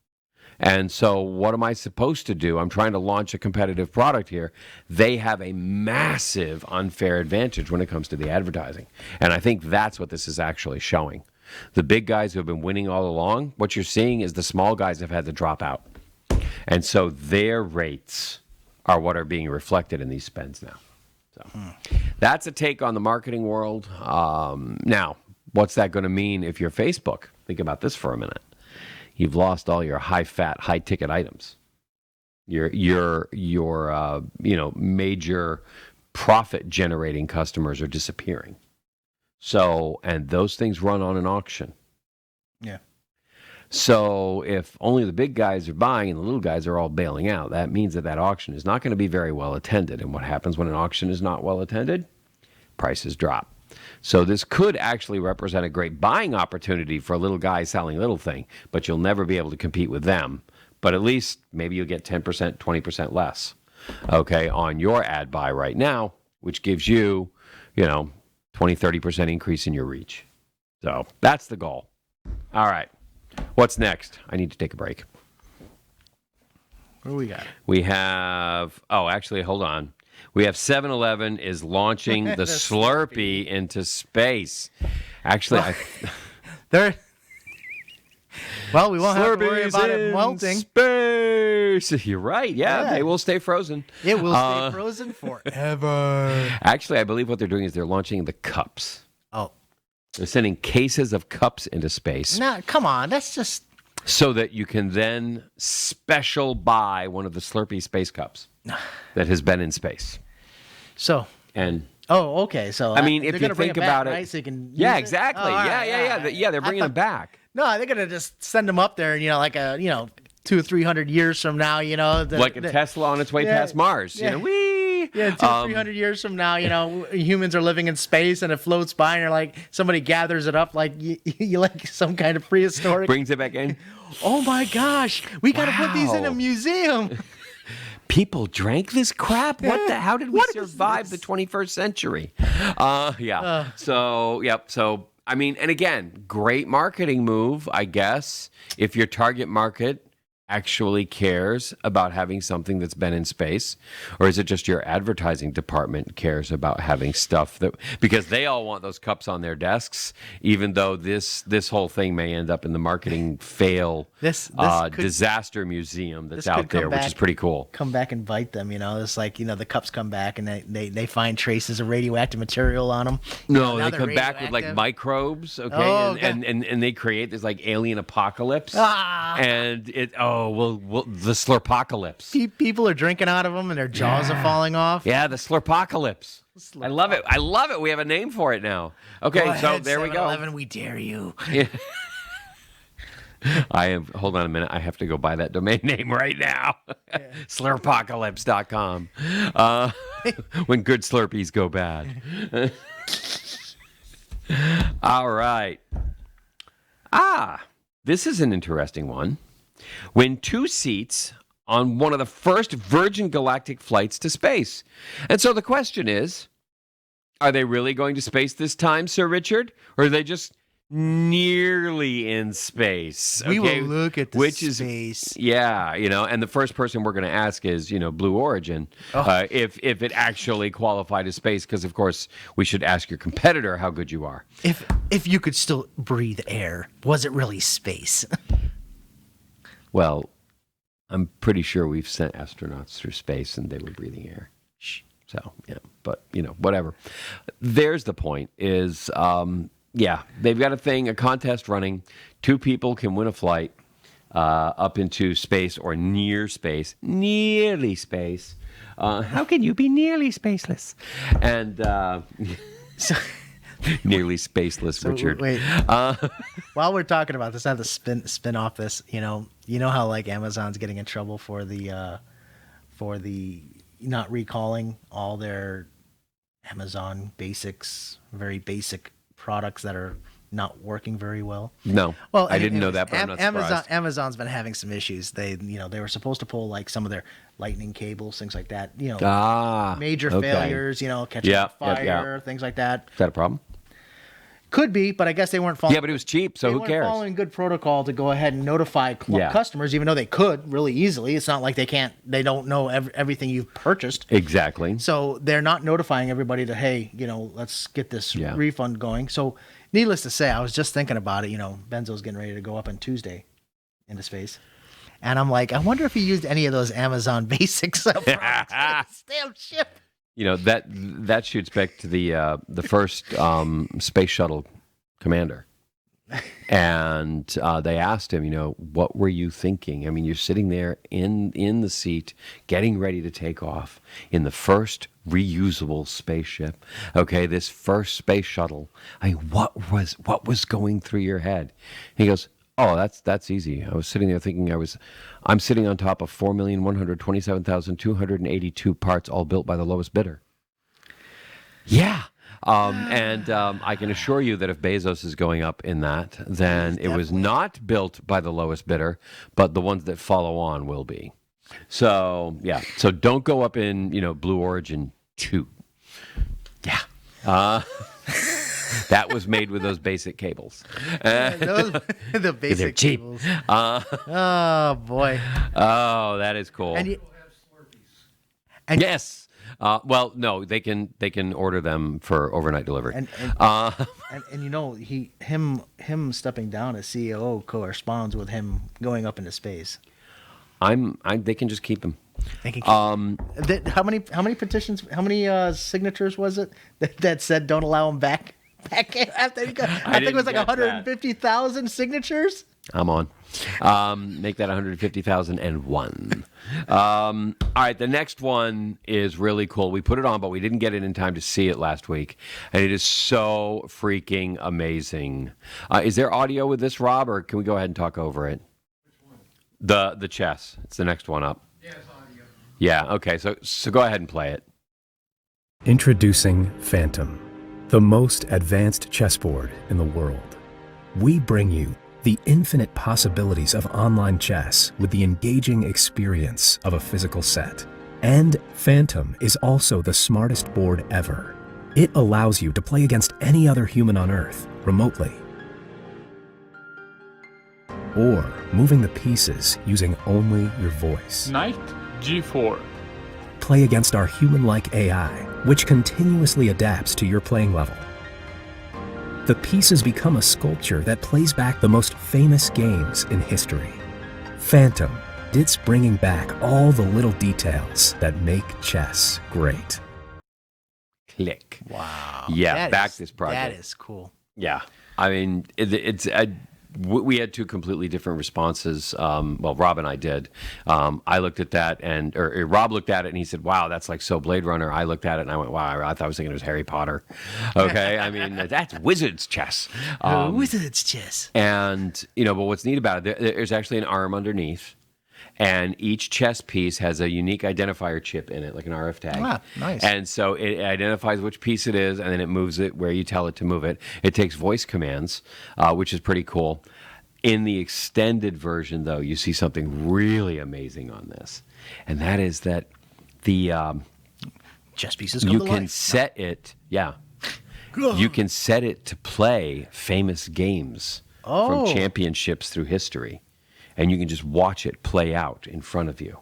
And so what am I supposed to do? I'm trying to launch a competitive product here. They have a massive unfair advantage when it comes to the advertising. And I think that's what this is actually showing. The big guys who have been winning all along, what you're seeing is the small guys have had to drop out. And so their rates are what are being reflected in these spends now. So that's a take on the marketing world. Now, what's that going to mean if you're Facebook? Think about this for a minute. You've lost all your high-fat, high-ticket items. Your major profit-generating customers are disappearing. So, and those things run on an auction. Yeah. So if only the big guys are buying and the little guys are all bailing out, that means that auction is not going to be very well attended. And what happens when an auction is not well attended? Prices drop. So this could actually represent a great buying opportunity for a little guy selling a little thing, but you'll never be able to compete with them. But at least maybe you'll get 10%, 20% less, okay, on your ad buy right now, which gives you, 20, 30% increase in your reach. So that's the goal. All right. What's next? I need to take a break. What do we got? We have, actually, hold on. We have 7-Eleven is launching the Slurpee into space. Actually, They're... Well, we won't have to worry about it in melting. Space. You're right. Yeah, they will stay frozen. It will stay frozen forever. Actually, I believe what they're doing is they're launching the cups. Oh. They're sending cases of cups into space. No, come on. That's just... So that you can then special buy one of the Slurpee space cups that has been in space. So... And... Oh, okay. So I mean, they're if you gonna bring think back, about it, right? So you can yeah, use it? exactly. Oh, all right, Yeah, they're bringing them back. No, they're gonna just send them up there, and 200 or 300 years from now, Like a Tesla on its way past Mars. Yeah. Whee! Yeah, 200 or 300 years from now, humans are living in space, and it floats by, and like somebody gathers it up, like you like some kind of prehistoric. Brings it back in. Oh my gosh, we gotta put these in a Wow. museum. People drank this crap? What the? How did we What is survive the this? 21st century? So, I mean, and again, great marketing move, I guess, if your target market actually cares about having something that's been in space, or is it just your advertising department cares about having stuff that, because they all want those cups on their desks, even though this whole thing may end up in the marketing fail This could- disaster museum that's this could out there, come which back- is pretty cool. Come back and bite them, It's like, the cups come back and they find traces of radioactive material on them. No, now they they're come back with like radioactive. microbes, okay, Oh, and they create this like alien apocalypse, Ah. and the Slurpocalypse. People are drinking out of them and their jaws are falling off. Yeah, the Slurpocalypse. I love it. I love it. We have a name for it now. Okay, Go so ahead, there we go. 7-Eleven, we dare you. Yeah. Hold on a minute. I have to go buy that domain name right now. Slurpocalypse.com. When good Slurpees go bad. All right. This is an interesting one. When 2 seats on one of the first Virgin Galactic flights to space. And so the question is, are they really going to space this time, Sir Richard? Or are they just nearly in space? We will look at the space. Yeah, and the first person we're going to ask is, Blue Origin, if it actually qualified as space, because, of course, we should ask your competitor how good you are. If you could still breathe air, was it really space? Well, I'm pretty sure we've sent astronauts through space and they were breathing air. So, yeah, but, whatever. There's the point is, they've got a contest running. 2 people can win a flight up into space or nearly space. How can you be nearly spaceless? And nearly spaceless, Richard. Wait, while we're talking about this, I have to spin off this. You know how like Amazon's getting in trouble for the not recalling all their Amazon basics, very basic products that are not working very well. No, Well, I didn't know that, but I'm not surprised. Amazon's been having some issues. They were supposed to pull like some of their lightning cables, things like that. Major okay. failures. Catching on fire, yeah. things like that. Is that a problem? Could be, but I guess they weren't following. Yeah, but it was cheap, so they who weren't cares? following good protocol to go ahead and notify customers, even though they could really easily. It's not like they don't know everything you've purchased. Exactly. So they're not notifying everybody to, hey, let's get this refund going. So needless to say, I was just thinking about it. Benzo's getting ready to go up on Tuesday into space. And I'm like, I wonder if he used any of those Amazon basics up front. Damn ship. That shoots back to the first space shuttle commander, and they asked him, what were you thinking? I mean, you're sitting there in the seat, getting ready to take off in the first reusable spaceship. Okay, this first space shuttle. I mean, what was going through your head? He goes, oh, that's easy. I was sitting there thinking I'm sitting on top of 4,127,282 parts, all built by the lowest bidder. Yeah. And I can assure you that if Bezos is going up in that, then it was not built by the lowest bidder, but the ones that follow on will be. So, yeah. So don't go up in, Blue Origin 2. Yeah. That was made with those basic cables. The basic They're cheap. cables. Oh boy. Oh, that is cool. And yes. Well, no, they can order them for overnight delivery. And you know, him stepping down as CEO corresponds with him going up into space. They can just keep them. They can keep how many petitions? How many signatures was it that said don't allow him back after he got? I think it was like 150,000 signatures. I'm on. Make that 150,001. All right, the next one is really cool. We put it on, but we didn't get it in time to see it last week, and it is so freaking amazing. Is there audio with this, Rob, or can we go ahead and talk over it? Which one? The chess. It's the next one up. Yeah, it's audio. Yeah. Okay. So go ahead and play it. Introducing Phantom, the most advanced chessboard in the world. We bring you the infinite possibilities of online chess with the engaging experience of a physical set. And Phantom is also the smartest board ever. It allows you to play against any other human on Earth remotely, or moving the pieces using only your voice. Knight G4. Play against our human-like AI, which continuously adapts to your playing level. The pieces become a sculpture that plays back the most famous games in history. Phantom, it's bringing back all the little details that make chess great. Click. Wow. Yeah, back this project. That is cool. Yeah. I mean, we had two completely different responses. Well, Rob and I did. I looked at that, or Rob looked at it, and he said, "Wow, that's like so Blade Runner." I looked at it, and I went, "Wow, I thought I was thinking it was Harry Potter." Okay, I mean, that's wizard's chess. Wizard's chess. And but what's neat about it, there's actually an arm underneath, and each chess piece has a unique identifier chip in it, like an RF tag. Ah, nice. And so it identifies which piece it is, and then it moves it where you tell it to move it. It takes voice commands, which is pretty cool. In the extended version, though, you see something really amazing on this, and that is that the Chess pieces you can set it, you can set it to play famous games from championships through history, and you can just watch it play out in front of you.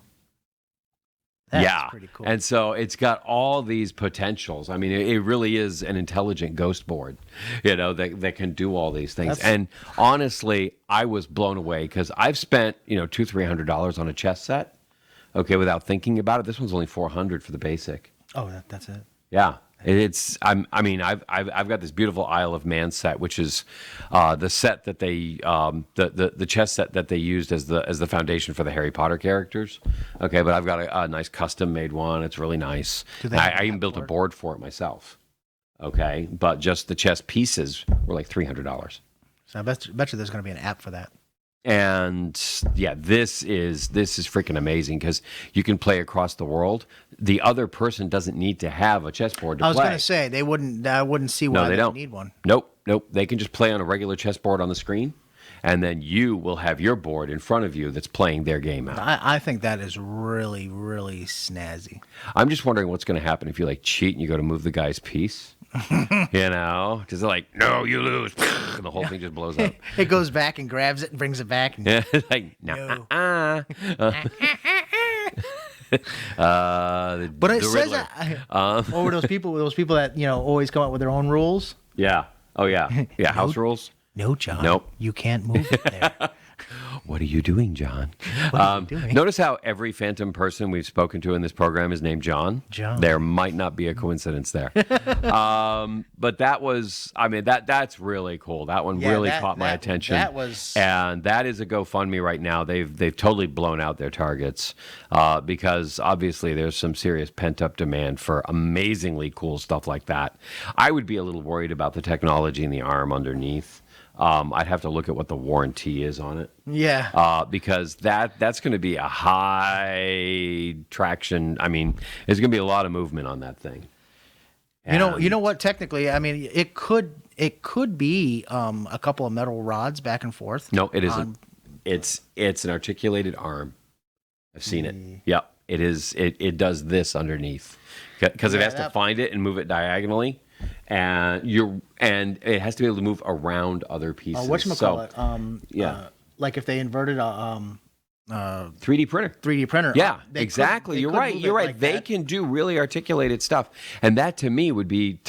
That's pretty cool. And so it's got all these potentials. I mean, it really is an intelligent ghost board, that can do all these things. And honestly, I was blown away because I've spent, $200-300 on a chess set, without thinking about it. This one's only $400 for the basic. Oh, that's it. Yeah. I've got this beautiful Isle of Man set, which is the set that they the chess set that they used as the foundation for the Harry Potter characters. Okay, but I've got a nice custom made one. It's really nice. I even built a board for it myself. Okay, but just the chess pieces were like $300. So I bet you there's going to be an app for that. And yeah, this is freaking amazing because you can play across the world. The other person doesn't need to have a chessboard to play. I was going to say I wouldn't see why they don't need one. Nope. They can just play on a regular chessboard on the screen, and then you will have your board in front of you that's playing their game out. I think that is really, really snazzy. I'm just wondering what's going to happen if you cheat and you go to move the guy's piece. Because they're like, "No, you lose," and the whole thing just blows up. It goes back and grabs it and brings it back. And, no. But it says that over those people that always come up with their own rules. Yeah. Oh yeah. Yeah. House rules. No, John. Nope. You can't move it there. What are you doing, John? What are you doing? Notice how every Phantom person we've spoken to in this program is named John. John. There might not be a coincidence there. But that was, that's really cool. That one really caught my attention. And that is a GoFundMe right now. They've totally blown out their targets because obviously there's some serious pent-up demand for amazingly cool stuff like that. I would be a little worried about the technology in the arm underneath. I'd have to look at what the warranty is on it. Yeah. Because that's going to be a high traction. I mean, there's going to be a lot of movement on that thing. And you know what? Technically, it could be a couple of metal rods back and forth. No, it isn't. It's an articulated arm. I've seen it. Yep, it is. It does this underneath because it has to find it and move it diagonally. and it has to be able to move around other pieces. Whatchamacallit? Yeah. Like if they inverted a 3D printer. 3D printer. Yeah, they exactly. could You're move right. it You're right. like They that. can do really articulated stuff, and that to me would be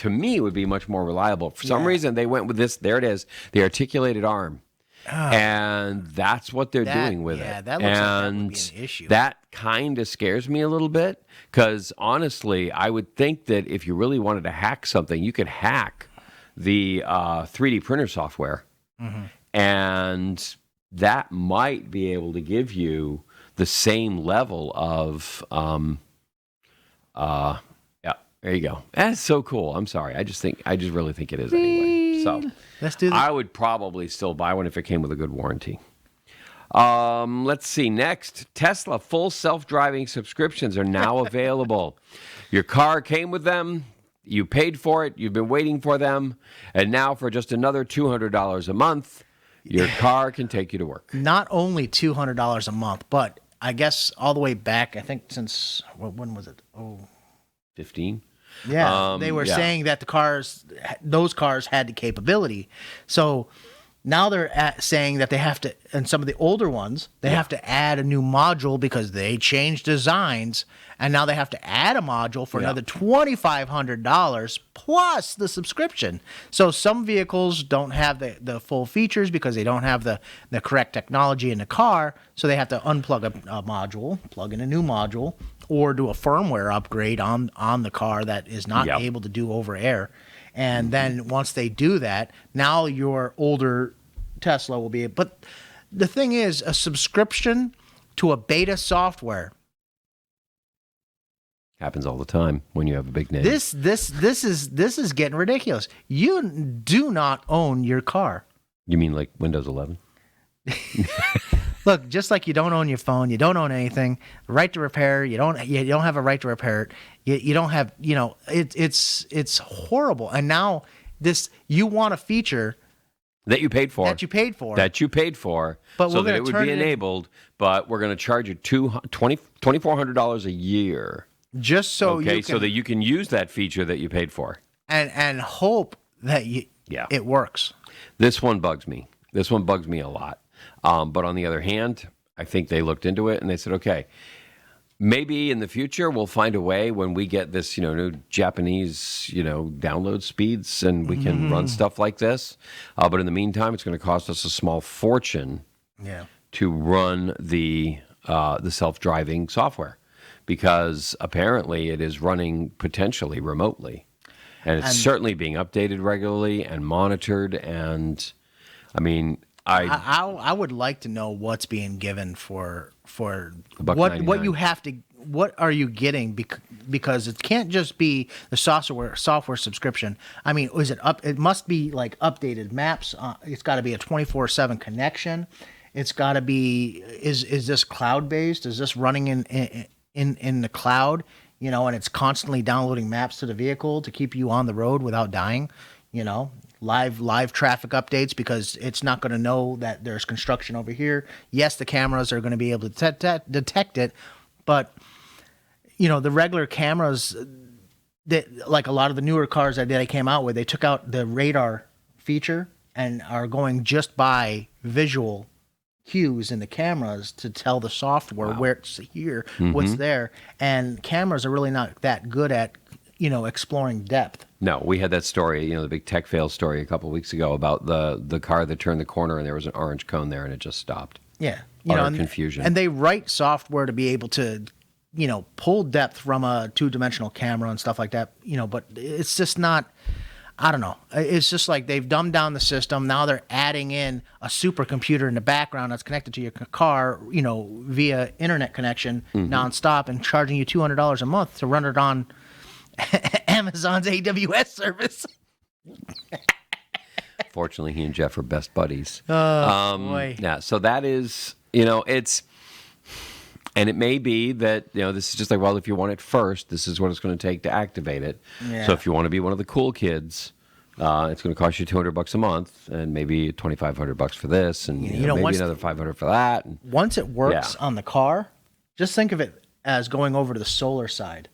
much more reliable. For some reason, they went with this. There it is, the articulated arm, and that's what they're doing with it. Yeah, that looks like that would and be an issue. that kind of scares me a little bit because honestly, I would think that if you really wanted to hack something, you could hack the 3D printer software, and that might be able to give you the same level of yeah, there you go. That's so cool. I'm sorry. I just really think it is anyway. So Let's do this. I would probably still buy one if it came with a good warranty. Let's see. Next, Tesla full self-driving subscriptions are now available. Your car came with them. You paid for it. You've been waiting for them. And now for just another $200 a month, your car can take you to work. Not only $200 a month, but I guess all the way back, I think since, when was it? 15? Yeah, they were saying that those cars had the capability. So now they're saying that they have to, and some of the older ones, they have to add a new module because they changed designs, and now they have to add a module for another $2,500 plus the subscription. So some vehicles don't have the full features because they don't have the correct technology in the car, so they have to unplug a module, plug in a new module, or do a firmware upgrade on the car that is not able to do over air. And then once they do that, now your older Tesla will be. But the thing is, a subscription to a beta software. Happens all the time when you have a big name. This is getting ridiculous. You do not own your car. You mean like Windows 11? Look, just like you don't own your phone, you don't own anything. Right to repair, you don't have a right to repair it. You don't have, it's horrible. And now you want a feature that you paid for. But so we're that gonna it would turn be it in- enabled, but we're going to charge you $2,400 a year. just so you can, so that you can use that feature that you paid for. and hope that it works. This one bugs me. This one bugs me a lot. But on the other hand, I think they looked into it and they said, okay, maybe in the future we'll find a way when we get this, new Japanese, download speeds and we can run stuff like this. But in the meantime, it's going to cost us a small fortune to run the self-driving software because apparently it is running potentially remotely. And it's certainly being updated regularly and monitored. And I mean, I would like to know what's being given for $1.99. what you have to, what are you getting, because it can't just be the software subscription. I mean, is it up? It must be like updated maps. It's got to be a 24/7 connection. It's got to be, is this cloud based? Is this running in the cloud? And it's constantly downloading maps to the vehicle to keep you on the road without dying. Live traffic updates because it's not going to know that there's construction over here. Yes, the cameras are going to be able to detect it, but the regular cameras that, like a lot of the newer cars that they came out with, they took out the radar feature and are going just by visual cues in the cameras to tell the software where it's here, what's there, and cameras are really not that good at exploring depth. No, we had that story, the big tech fail story a couple of weeks ago about the car that turned the corner and there was an orange cone there and it just stopped. Yeah. Confusion. And they write software to be able to, pull depth from a two-dimensional camera and stuff like that, but it's just not, I don't know. It's just like they've dumbed down the system. Now they're adding in a supercomputer in the background that's connected to your car, via internet connection nonstop and charging you $200 a month to run it on Amazon's AWS service. Fortunately, he and Jeff are best buddies. Boy. Yeah, so that is, and it may be that, this is just like, well, if you want it first, this is what it's going to take to activate it. Yeah. So if you want to be one of the cool kids, it's going to cost you $200 a month and maybe $2,500 for this and maybe another $500 for that. And, once it works on the car, just think of it as going over to the solar side.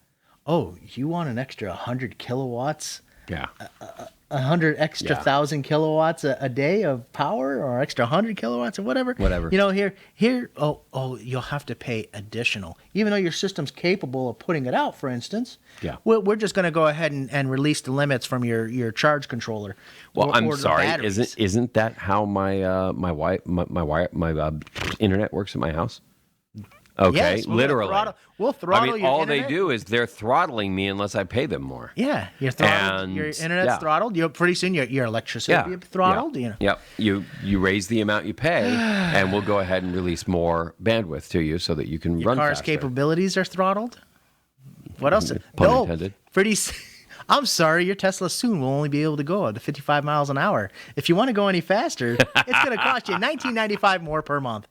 Oh, you want an extra 100 kilowatts Yeah. 100 extra Yeah. 1,000 kilowatts a day of power, or extra 100 kilowatts or whatever. Whatever. You know, here, you'll have to pay additional, even though your system's capable of putting it out. For instance, Yeah. we're just going to go ahead and release the limits from your charge controller. Well, or I'm the sorry. batteries. Isn't that how my internet works at my house? Okay, Yes, literally. We'll throttle your all internet. they do is they're throttling me unless I pay them more. Yeah, you're throttled. And, Your internet's yeah. throttled. Pretty soon your electricity will be throttled. Yeah. You know. Yep. You raise the amount you pay, and we'll go ahead and release more bandwidth to you so that you can Your run car's faster. capabilities are throttled. What else? Pun intended. I'm sorry, your Tesla soon will only be able to go up to 55 miles an hour. If you want to go any faster, it's going to cost you $19.95 more per month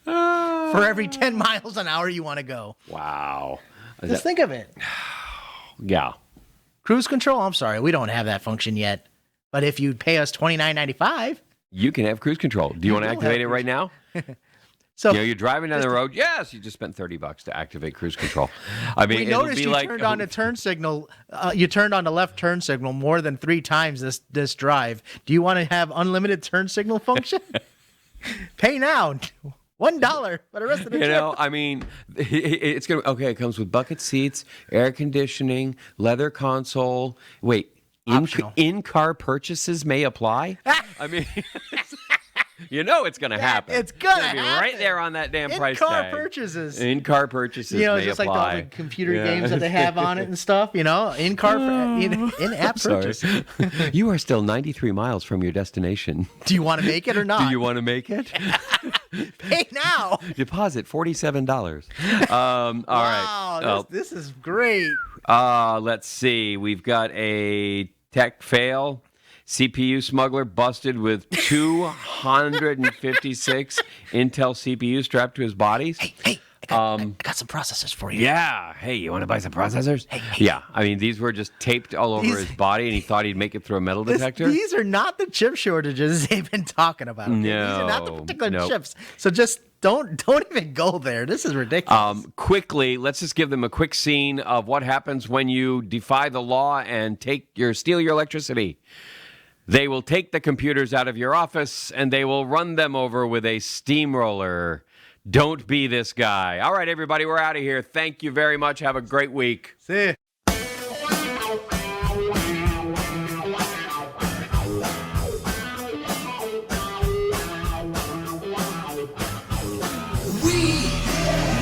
for every 10 miles an hour you want to go. Wow. Just think of it. Yeah. Cruise control. I'm sorry, we don't have that function yet. But if you pay us $29.95, You can have cruise control. Do you want to will activate have it right now? so You're driving down the road. Yes, you just spent $30 to activate cruise control. I mean, we it'll noticed be you like turned on the turn signal. You turned on the left turn signal more than 3 times this drive. Do you want to have unlimited turn signal function? Pay now. $1 for the rest of the You trip. know, I mean, it's gonna okay. It comes with bucket seats, air conditioning, leather console. Wait, Optional. in-car purchases may apply. I mean, you know it's gonna happen. It's gonna be happen. right there on that damn price In-car tag. purchases. In-car purchases You know, may just apply. like all the computer games that they have on it and stuff. You know, in-app Sorry. purchase. You are still 93 miles from your destination. Do you want to make it or not? Do you want to make it? Pay now? Deposit $47. All right. Wow, Oh. this is great. Let's see. We've got a tech fail. CPU smuggler busted with 256 Intel CPU strapped to his body. Hey, I got some processors for you. Yeah. Hey, you want to buy some processors? Yeah. I mean, these were just taped all over These- his body, and he thought he'd make it through a metal detector. These are not the chip shortages they've been talking about. Okay? These are not the No, particular nope. chips. So just don't even go there. This is ridiculous. Quickly, let's just give them a quick scene of what happens when you defy the law and steal your electricity. They will take the computers out of your office and they will run them over with a steamroller. Don't be this guy. All right, everybody, we're out of here. Thank you very much. Have a great week. See ya. We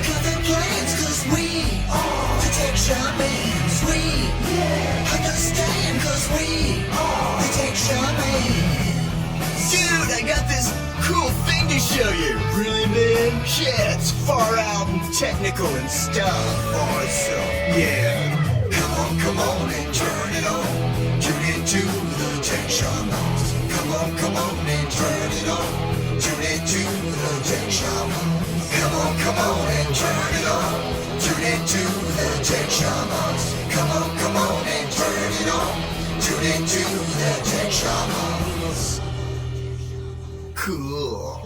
got the plans cause we are the Tech Shamans. We understand cause we are the Tech Shamans. Dude, I got this cool thing to show you. Really, man? Yeah, it's far out and technical and stuff. Awesome. Yeah. Come on and turn it on. Tune into the Tech Shamans. Come on and turn it on. Tune into the Tech Shamans. Come on and turn it on. Tune into the Tech Shamans. Come on and turn it on. Tune into the Tech Shamans. Cool.